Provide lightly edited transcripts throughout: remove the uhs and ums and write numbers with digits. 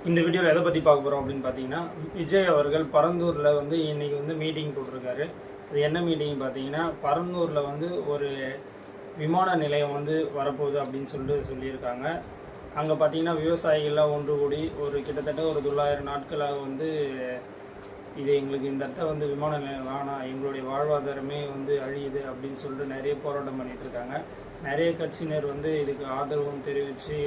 இந்த வீடியோவில் எதை பற்றி பார்க்க போகிறோம் அப்படின்னு பார்த்தீங்கன்னா, விஜய் அவர்கள் பரந்தூரில் வந்து இன்றைக்கி வந்து மீட்டிங் போட்டிருக்காரு. அது என்ன மீட்டிங் பார்த்தீங்கன்னா, பரந்தூரில் வந்து ஒரு விமான நிலையம் வந்து வரப்போகுது அப்படின்னு சொல்லியிருக்காங்க. அங்கே பார்த்தீங்கன்னா விவசாயிகள்லாம் ஒன்று கூடி கிட்டத்தட்ட ஒரு 900 நாட்களாக வந்து இது எங்களுக்கு இந்த இடத்த வந்து விமான நிலையம் வேணாம், எங்களுடைய வாழ்வாதாரமே வந்து அழியுது அப்படின்னு சொல்லிட்டு நிறைய போராட்டம் பண்ணிகிட்ருக்காங்க. நிறைய கட்சியினர் வந்து இதுக்கு ஆதரவும் தெரிவித்து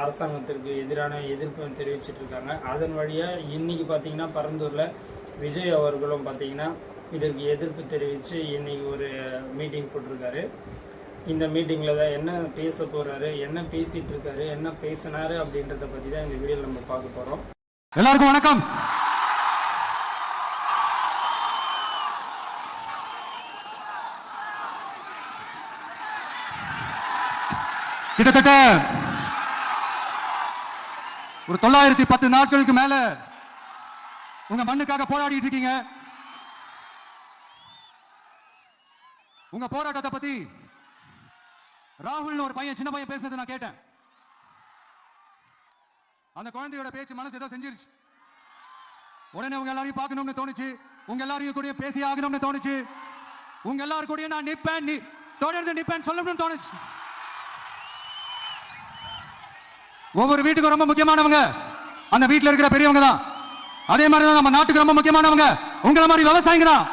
அரசாங்கத்திற்கு எதிரான எதிர்ப்பு தெரிவிச்சிட்ருக்காங்க. அதன் வழியாக இன்றைக்கி பார்த்திங்கன்னா பரந்தூரில் விஜய் அவர்களும் பார்த்திங்கன்னா இதற்கு எதிர்ப்பு தெரிவித்து இன்றைக்கி ஒரு மீட்டிங் போட்டிருக்காரு. இந்த மீட்டிங்கில் தான் என்ன பேச போகிறாரு, என்ன பேசிகிட்டு இருக்காரு, என்ன பேசினார் அப்படின்றத பற்றி தான் இந்த வீடியோவில் நம்ம பார்க்க போகிறோம். எல்லாருக்கும் வணக்கம். கிட்டத்தட்ட ஒரு 910 நாட்களுக்கு மேல உங்க மண்ணுக்காக போராடிட்டு இருக்கீங்க. உங்க போராட்டத்தை பத்தி ராகுல்னு ஒரு பையன், சின்ன பையன் பேசுனது நான் கேட்டேன். அந்த குழந்தையோட பேச்சு மனசு ஏதோ செஞ்சிருச்சு. உடனே உங்க எல்லாரையும் பார்க்கணும்னு தோணுச்சு, உங்க எல்லாரையும் கூட பேசி ஆகணும்னு தோணுச்சு, உங்க எல்லாரும் கூட நான் நிப்பேன், தொடர்ந்து நிப்பேன் சொல்லணும்னு தோணுச்சு. ஒவ்வொரு வீட்டுக்கும் ரொம்ப முக்கியமானவங்க அந்த வீட்டில் இருக்கிற பெரியவங்க தான். அதே மாதிரி தான் நம்ம நாட்டுக்கு ரொம்ப முக்கியமானவங்க உங்களை மாதிரி விவசாயிங்க தான்.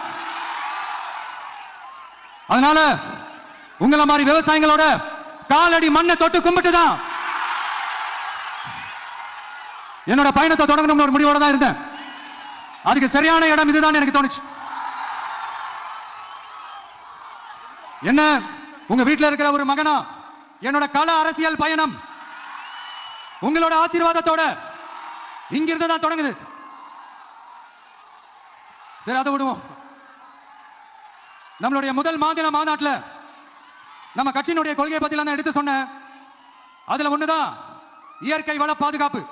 அதனால உங்களை மாதிரி விவசாயிகளோட காலடி மண்ணை தொட்டு கும்பிட்டு தான் என்னோட பயணத்தை தொடங்கணும்னு ஒரு முடிவோட தான் இருந்தேன். அதுக்கு சரியான இடம் இதுதான் எனக்கு தோணுச்சு. என்ன, உங்க வீட்டில் இருக்கிற ஒரு மகனா என்னோட கள அரசியல் பயணம் உங்களோட ஆசீர்வாதத்தோட இங்கிருந்து தான் தொடங்குது. சரி, அதை விடுவோம். நம்மளுடைய முதல் மாநில மாநாட்டில் நம்ம கட்சியினுடைய கொள்கையை பத்தி நான் எடுத்து சொன்னேன். அதுல ஒண்ணுதான் இயற்கை வள பாதுகாப்பு.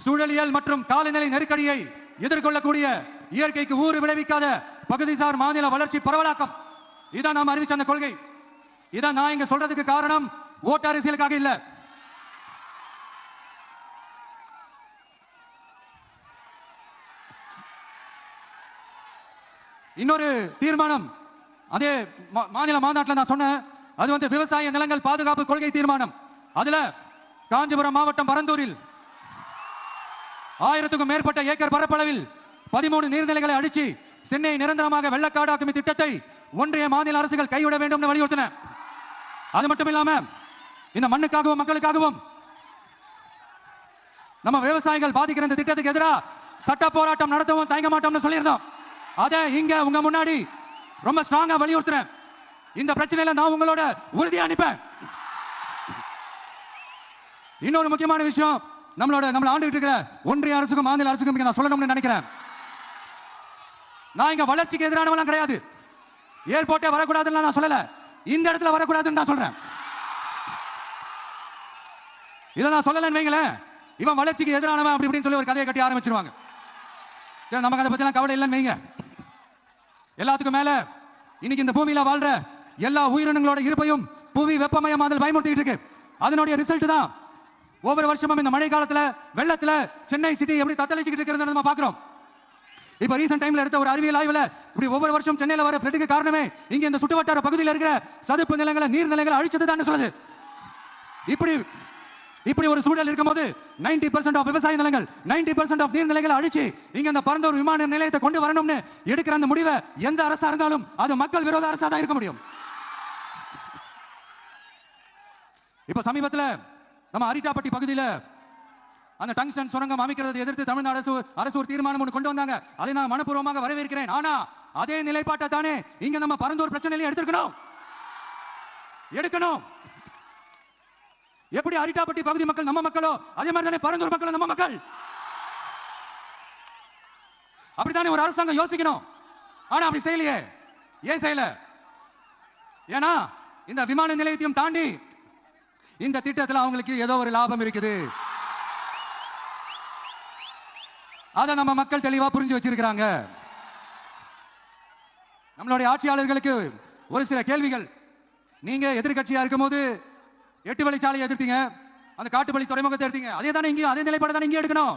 சூழலியல் மற்றும் காலநிலை நெருக்கடியை எதிர்கொள்ளக்கூடிய இயற்கைக்கு ஊறு விளைவிக்காத பகுதிசார் மாநில வளர்ச்சி பரவலாக்கம். இதான் நாம் அறிவிச்ச அந்த கொள்கை. இதான் நான் இங்க சொல்றதுக்கு காரணம் ஓட்டு அரசியலுக்காக இல்ல. இன்னொரு தீர்மானம் அதே மாநில மாநாட்டில் நான் சொன்னேன். அது வந்து விவசாய நிலங்கள் பாதுகாப்பு கொள்கை தீர்மானம். அதுல காஞ்சிபுரம் மாவட்டம் பரந்தூரில் 1000க்கும் மேற்பட்ட ஏக்கர் பரப்பளவில் 13 நீர்நிலைகளை அழிச்சு சென்னை நிரந்தரமாக வெள்ளக்காடாக்கும் திட்டத்தை ஒன்றிய மாநில அரசுகள் கைவிட வேண்டும் வலியுறுத்தின. அது மட்டும் இல்லாம இந்த மண்ணுக்காகவும் மக்களுக்காகவும் நம்ம விவசாயிகள் பாதிக்கிற இந்த திட்டத்துக்கு எதிராக சட்ட போராட்டம் நடத்தவும் தயங்க மாட்டோம்னு சொல்லியிருந்தோம். அதை இங்க உங்க முன்னாடி ரொம்ப ஸ்ட்ராங்கா வலியுறுத்துறேன். இந்த பிரச்சனையில நான் உங்களோட உறுதியா அனுப்பேன். இன்னொரு முக்கியமான விஷயம், நம்மள ஆண்டுகிட்டு இருக்கிற ஒன்றிய அரசுக்கும் மாநில அரசுக்கும் நான் சொல்லணும்னு நினைக்கிறேன். நான் இங்க வளர்ச்சிக்கு எதிரானவெல்லாம் கிடையாது. ஏர்போர்ட்டே வரக்கூடாதுன்னு நான் சொல்லல, இந்த இடத்துல வரக்கூடாதுன்னு நான் சொல்றேன். இதை நான் சொல்லலன்னு வைங்களேன், இவன் வளர்ச்சிக்கு எதிரானவன் அப்படி இப்படின்னு சொல்லி ஒரு கதையை கட்டி ஆரம்பிச்சிருவாங்க. சரி, நமக்கு அதை பத்திலாம் கவலை இல்லைன்னு வைங்க. எல்லாத்துக்கும் மேல இன்னைக்கு இந்த பூமியில வாழ்ற எல்லா உயிரினங்களோட இருப்பையும் புவி வெப்பமயமாதல் பயமுறுத்திட்டு இருக்கு. அதனுடைய ரிசல்ட் தான் ஒவ்வொரு வருஷமும் இந்த மழை காலத்துல வெள்ளத்துல சென்னை சிட்டி எப்படி தத்தளிச்சுக்கிட்டு இருக்கிறது நம்ம பாக்குறோம். இப்ப ரீசன்ட் டைம்ல எடுத்த ஒரு அறிவியல் ஆய்வுல இப்படி ஒவ்வொரு வருஷம் சென்னையில வர ஃப்ளட்டுக்கு காரணமே இங்க இந்த சுற்றுவட்டார பகுதியில் இருக்கிற சதுப்பு நிலங்களை நீர்நிலைகளை அழிச்சது தான் சொல்லுது. இப்படி ஒரு சூழல் இருக்கும்போது 90% ஆஃப் விவசாய நிலங்கள் 90% ஆஃப் நீர்நிலைகளை அழிச்சு இங்க இந்த பரந்தூர் விமான நிலையத்தை கொண்டு வரணும்னு எடுக்கிற அந்த முடிவை எந்த அரசா இருந்தாலும் அது மக்கள் விரோத அரசா தான் இருக்க முடியும். இப்ப சமீபத்தில் நம்ம அரிட்டாப்பட்டி பகுதியில் அந்த டங்ஸ்டன் சுரங்கம் அமைக்கிறதை எதிர்த்து தமிழ்நாடு அரசு ஒரு தீர்மானம் ஒன்று கொண்டு வந்தாங்க. அதை நான் மனப்பூர்வமாக வரவேற்கிறேன். ஆனா அதே நிலைப்பாட்டை தானே இங்க நம்ம பரந்தூர் பிரச்சனையில எடுக்கணும். எப்படி அரிட்டாப்பட்டி பகுதி மக்கள் நம்ம மக்களோ அதே மாதிரி தானே பரந்தூர் மக்கள் நம்ம மக்கள். அப்படித்தானே ஒரு அரசாங்கம் யோசிக்கணும். ஆனா அப்படி செய்யலையே. ஏன் செய்யல? ஏன்னா இந்த விமான நிலையத்தையும் தாண்டி இந்த திட்டத்தில் அவங்களுக்கு ஏதோ ஒரு லாபம் இருக்குது. அதை நம்ம மக்கள் தெளிவா புரிஞ்சு வச்சிருக்கிறாங்க. நம்மளுடைய ஆட்சியாளர்களுக்கு ஒரு சில கேள்விகள். நீங்க எதிர்கட்சியா இருக்கும் போது 8 வழிச்சாலையை எதிர்த்தீங்க, அந்த காட்டுப்பள்ளி துறைமுகத்தை எடுத்தீங்க, அதே தானே இங்கேயும் அதே நிலைப்பாடு தானே இங்கேயும் எடுக்கணும்.